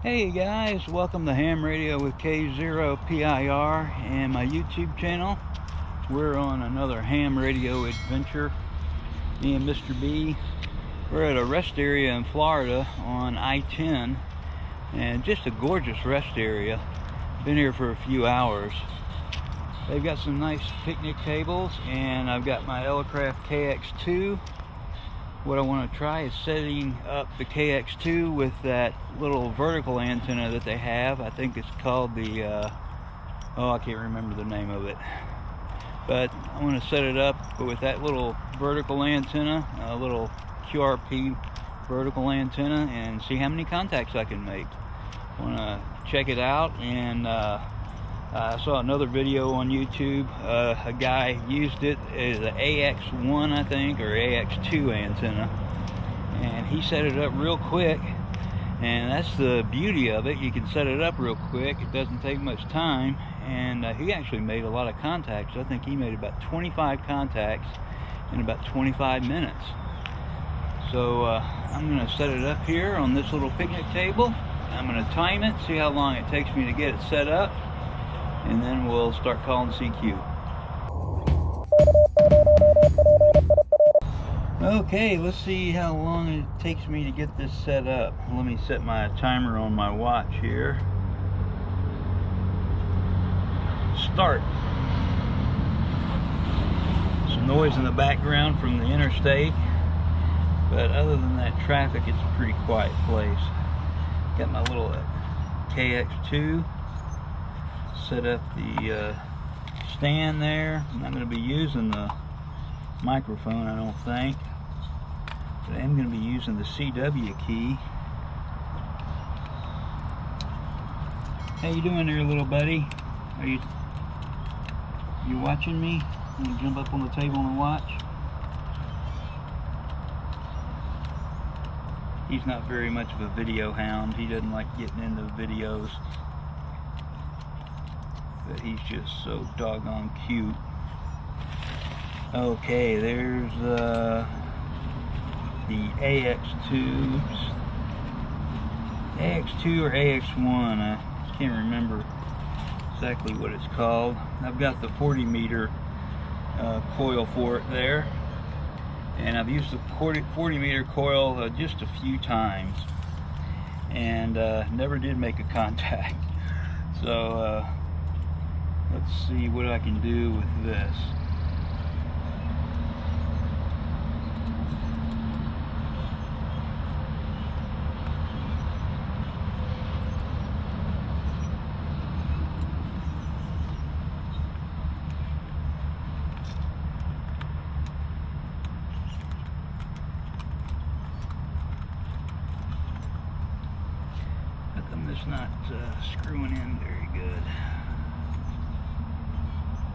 Hey guys, welcome to Ham Radio with K0PIR and my YouTube channel. We're on another ham radio adventure. Me and Mr. B. We're at a rest area in Florida on I-10, and just a gorgeous rest area. Been here for a few hours. They've got some nice picnic tables, and I've got my Elecraft KX2. What I want to try is setting up the KX2 with that little vertical antenna that they have. I think it's called the, I can't remember the name of it. But I want to set it up with that little vertical antenna, a little QRP vertical antenna, and see how many contacts I can make. I want to check it out, and I saw another video on YouTube. A guy used it as an AX1, I think, or AX2 antenna, and he set it up real quick. And that's the beauty of it. You can set it up real quick. It doesn't take much time, and he actually made a lot of contacts. I think he made about 25 contacts in about 25 minutes. So I'm going to set it up here on this little picnic table. I'm going to time it, see how long it takes me to get it set up, and then we'll start calling CQ. Okay, let's see how long it takes me to get this set up. Let me set my timer on my watch here. Start. Some noise in the background from the interstate, but other than that traffic, it's a pretty quiet place. Got my little KX2. Set up the stand there. I'm not going to be using the microphone, I don't think, but I am going to be using the CW key. How you doing there, little buddy? Are you watching me? You want to jump up on the table and watch? He's not very much of a video hound. He doesn't like getting into videos. But he's just so doggone cute. Okay, there's the AX2. AX2 or AX1, I can't remember exactly what it's called. I've got the 40 meter coil for it there, and I've used the 40 meter coil just a few times, and never did make a contact. So let's see what I can do with this. How come it's not screwing in very good?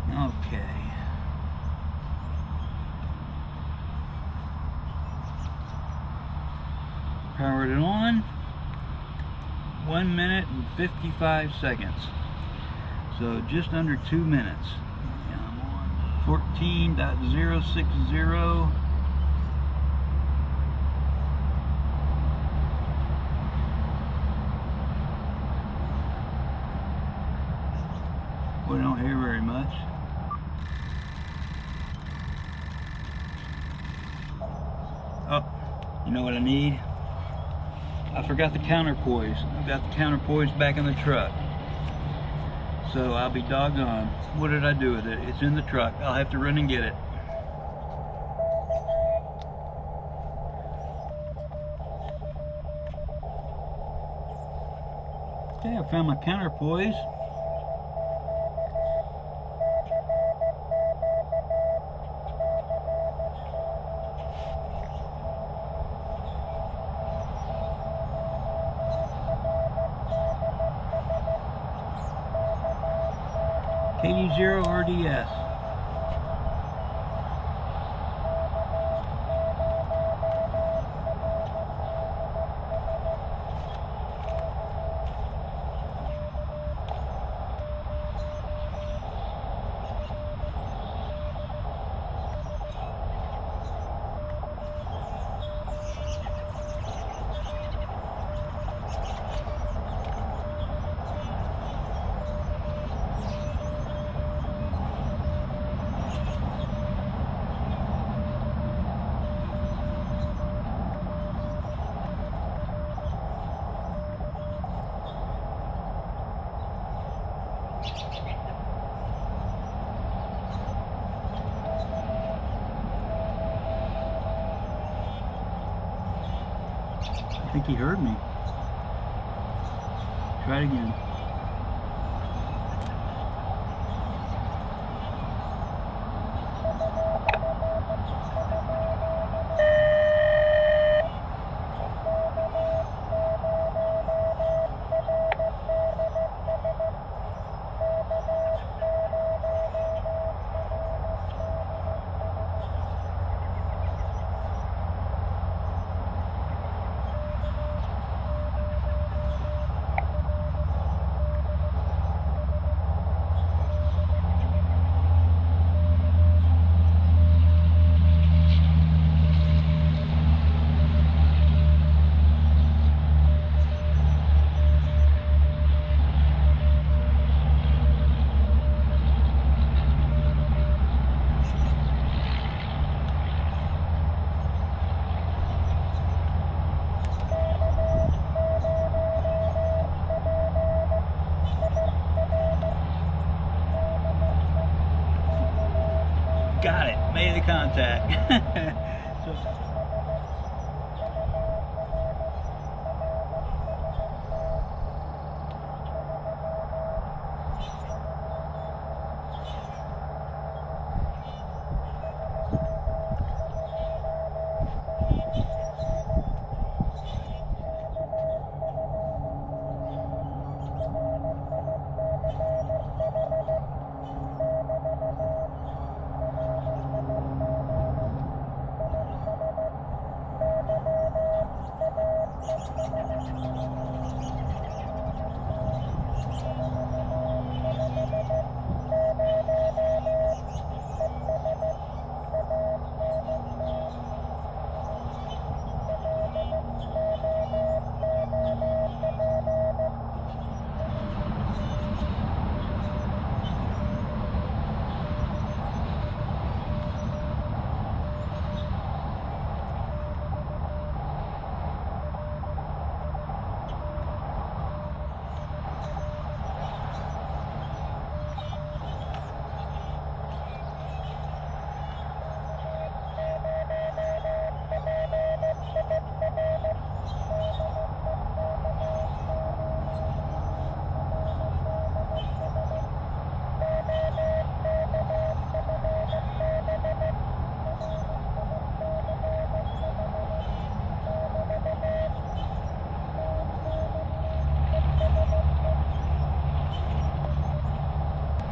Okay. Powered it on. 1 minute and 55 seconds. So just under 2 minutes. I'm on 14.060. We don't hear very much. Oh, you know what I need? I forgot the counterpoise. I've got the counterpoise back in the truck. So I'll be doggone. What did I do with it? It's in the truck. I'll have to run and get it. Okay, I found my counterpoise. KD0 RDS. I think he heard me. Try it again. Got it, made the contact.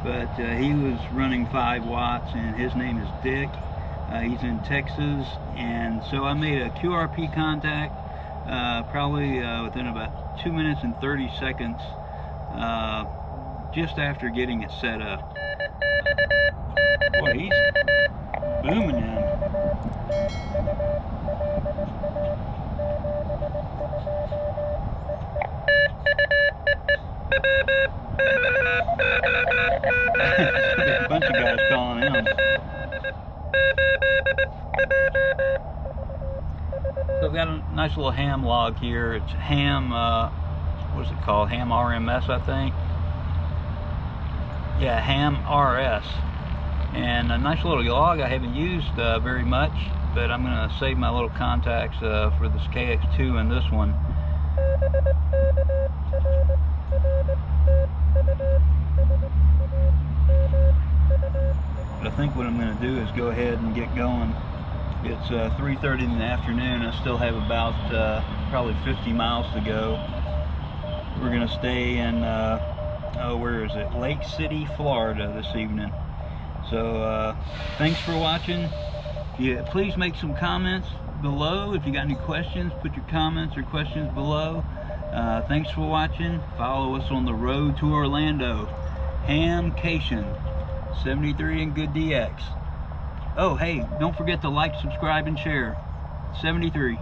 But he was running 5 watts, and his name is Dick. He's in Texas, and so I made a QRP contact probably within about 2 minutes and 30 seconds just after getting it set up. Boy, he's booming in. A bunch of guys calling him. So I've got a nice little ham log here. It's ham, what is it called? Ham RMS, I think. Yeah, ham RS. And a nice little log I haven't used very much, but I'm going to save my little contacts for this KX2 and this one. But I think what I'm going to do is go ahead and get going. It's 3:30 in the afternoon. I still have about probably 50 miles to go. We're going to stay in, where is it? Lake City, Florida this evening. So thanks for watching. Please make some comments below. If you got any questions, put your comments or questions below. Thanks for watching. Follow us on the road to Orlando. Hamcation 73 and good DX. Oh, hey, don't forget to like, subscribe, and share. 73.